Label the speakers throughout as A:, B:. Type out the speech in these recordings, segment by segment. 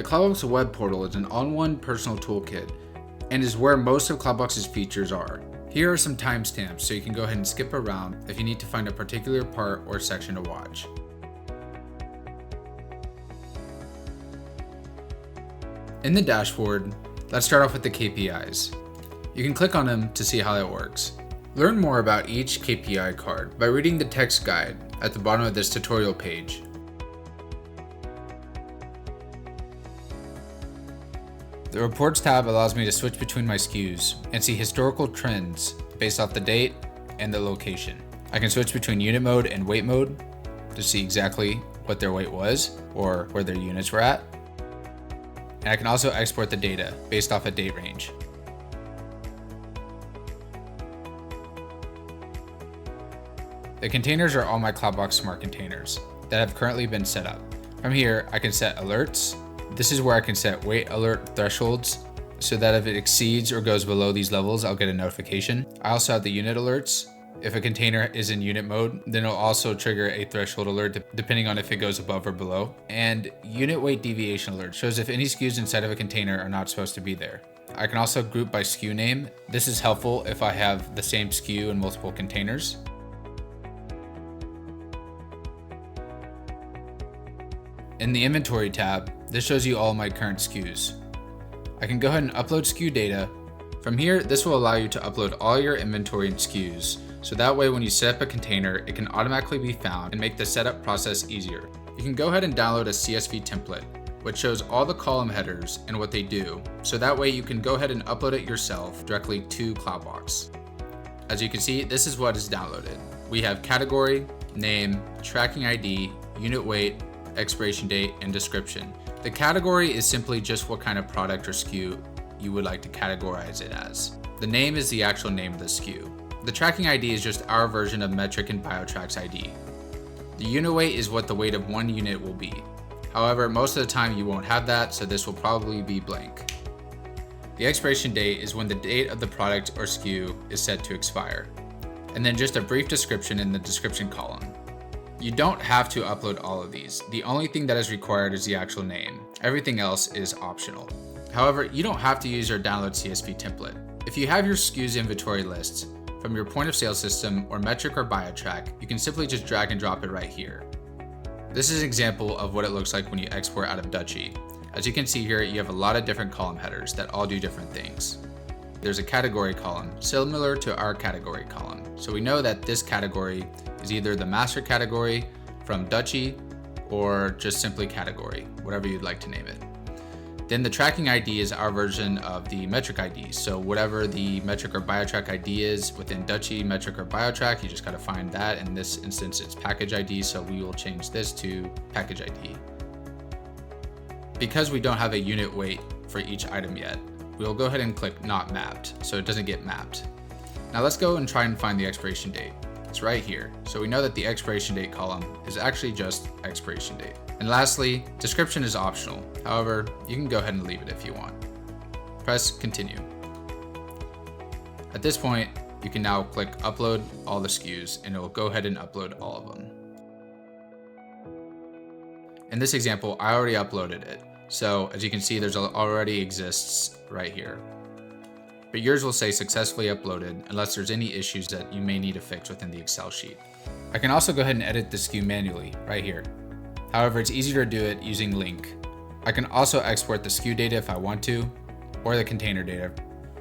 A: The Cloudbox web portal is an all-in-one personal toolkit and is where most of Cloudbox's features are. Here are some timestamps so you can go ahead and skip around if you need to find a particular part or section to watch. In the dashboard, let's start off with the KPIs. You can click on them to see how that works. Learn more about each KPI card by reading the text guide at the bottom of this tutorial page. The Reports tab allows me to switch between my SKUs and see historical trends based off the date and the location. I can switch between unit mode and weight mode to see exactly what their weight was or where their units were at. And I can also export the data based off a date range. The containers are all my Cloudbox smart containers that have currently been set up. From here, I can set alerts. This is where I can set weight alert thresholds so that if it exceeds or goes below these levels, I'll get a notification. I also have the unit alerts. If a container is in unit mode, then it'll also trigger a threshold alert depending on if it goes above or below. And unit weight deviation alert shows if any SKUs inside of a container are not supposed to be there. I can also group by SKU name. This is helpful if I have the same SKU in multiple containers. In the inventory tab, this shows you all my current SKUs. I can go ahead and upload SKU data. From here, this will allow you to upload all your inventory and SKUs, so that way when you set up a container, it can automatically be found and make the setup process easier. You can go ahead and download a CSV template, which shows all the column headers and what they do, so that way you can go ahead and upload it yourself directly to Cloudbox. As you can see, this is what is downloaded. We have category, name, tracking ID, unit weight, expiration date, and description. The category is simply just what kind of product or SKU you would like to categorize it as. The name is the actual name of the SKU. The tracking ID is just our version of metric and BioTrack's ID. The unit weight is what the weight of one unit will be. However, most of the time you won't have that, so this will probably be blank. The expiration date is when the date of the product or SKU is set to expire. And then just a brief description in the description column. You don't have to upload all of these. The only thing that is required is the actual name. Everything else is optional. However, you don't have to use your download CSV template. If you have your SKUs inventory lists from your point of sale system or metric or BioTrack, you can simply just drag and drop it right here. This is an example of what it looks like when you export out of Dutchie. As you can see here, you have a lot of different column headers that all do different things. There's a category column similar to our category column. So we know that this category is either the master category from Dutchie or just simply category, whatever you'd like to name it. Then the tracking ID is our version of the metric ID. So whatever the metric or BioTrack ID is within Dutchie, metric, or BioTrack, you just gotta find that. In this instance, it's package ID, so we will change this to package ID. Because we don't have a unit weight for each item yet, we'll go ahead and click not mapped, so it doesn't get mapped. Now let's go and try and find the expiration date. It's right here. So we know that the expiration date column is actually just expiration date. And lastly, description is optional. However, you can go ahead and leave it if you want. Press continue. At this point, you can now click upload all the SKUs and it will go ahead and upload all of them. In this example, I already uploaded it. So as you can see, there's already exists right here. But yours will say successfully uploaded unless there's any issues that you may need to fix within the Excel sheet. I can also go ahead and edit the SKU manually right here. However, it's easier to do it using link. I can also export the SKU data if I want to, or the container data.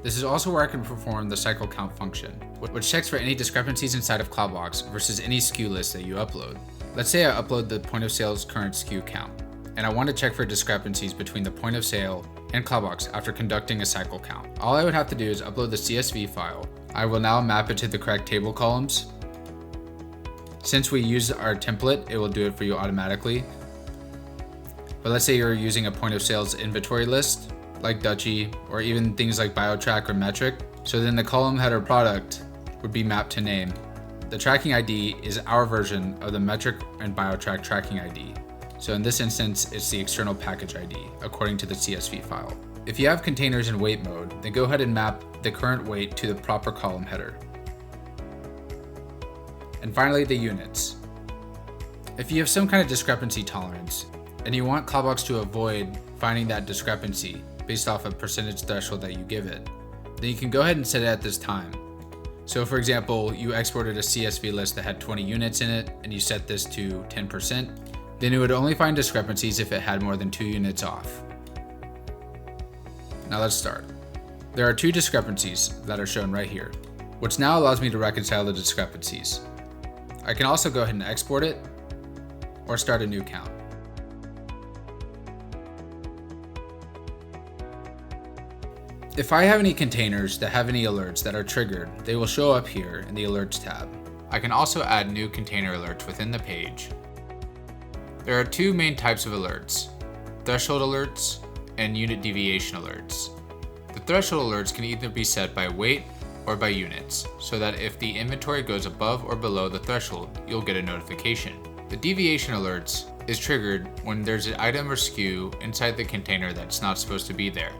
A: This is also where I can perform the cycle count function, which checks for any discrepancies inside of Cloudbox versus any SKU list that you upload. Let's say I upload the point of sale's current SKU count, and I want to check for discrepancies between the point of sale and Cloudbox after conducting a cycle count. All I would have to do is upload the CSV file. I will now map it to the correct table columns. Since we use our template, it will do it for you automatically. But let's say you're using a point of sales inventory list, like Dutchie, or even things like BioTrack or metric. So then the column header product would be mapped to name. The tracking ID is our version of the metric and BioTrack tracking ID. So in this instance, it's the external package ID, according to the CSV file. If you have containers in weight mode, then go ahead and map the current weight to the proper column header. And finally, the units. If you have some kind of discrepancy tolerance, and you want Cloudbox to avoid finding that discrepancy based off a percentage threshold that you give it, then you can go ahead and set it at this time. So for example, you exported a CSV list that had 20 units in it and you set this to 10%, then it would only find discrepancies if it had more than 2 units off. Now let's start. There are 2 discrepancies that are shown right here, which now allows me to reconcile the discrepancies. I can also go ahead and export it or start a new count. If I have any containers that have any alerts that are triggered, they will show up here in the Alerts tab. I can also add new container alerts within the page. There are 2 main types of alerts: threshold alerts and unit deviation alerts. The threshold alerts can either be set by weight or by units, so that if the inventory goes above or below the threshold, you'll get a notification. The deviation alerts is triggered when there's an item or SKU inside the container that's not supposed to be there.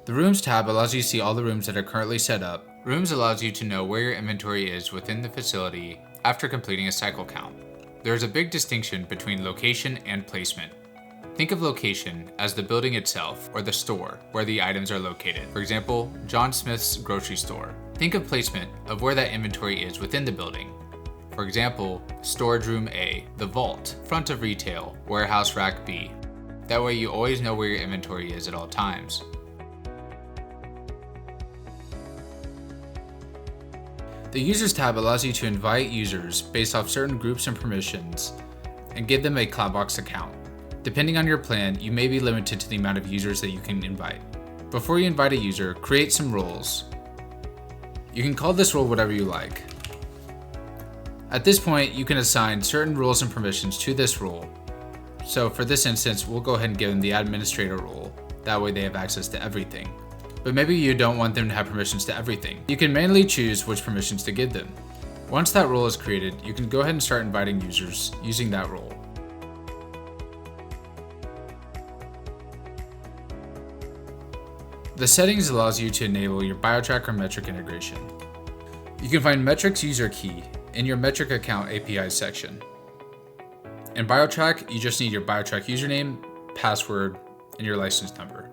A: The Rooms tab allows you to see all the rooms that are currently set up. Rooms allows you to know where your inventory is within the facility after completing a cycle count. There is a big distinction between location and placement. Think of location as the building itself or the store where the items are located. For example, John Smith's grocery store. Think of placement of where that inventory is within the building. For example, storage room A, the vault, front of retail, warehouse rack B. That way you always know where your inventory is at all times. The Users tab allows you to invite users based off certain groups and permissions and give them a Cloudbox account. Depending on your plan, you may be limited to the amount of users that you can invite. Before you invite a user, create some roles. You can call this role whatever you like. At this point, you can assign certain roles and permissions to this role. So for this instance, we'll go ahead and give them the administrator role. That way they have access to everything. But maybe you don't want them to have permissions to everything. You can manually choose which permissions to give them. Once that role is created, you can go ahead and start inviting users using that role. The settings allows you to enable your BioTrack or metric integration. You can find metrics user key in your metric account API section. In BioTrack, you just need your BioTrack username, password, and your license number.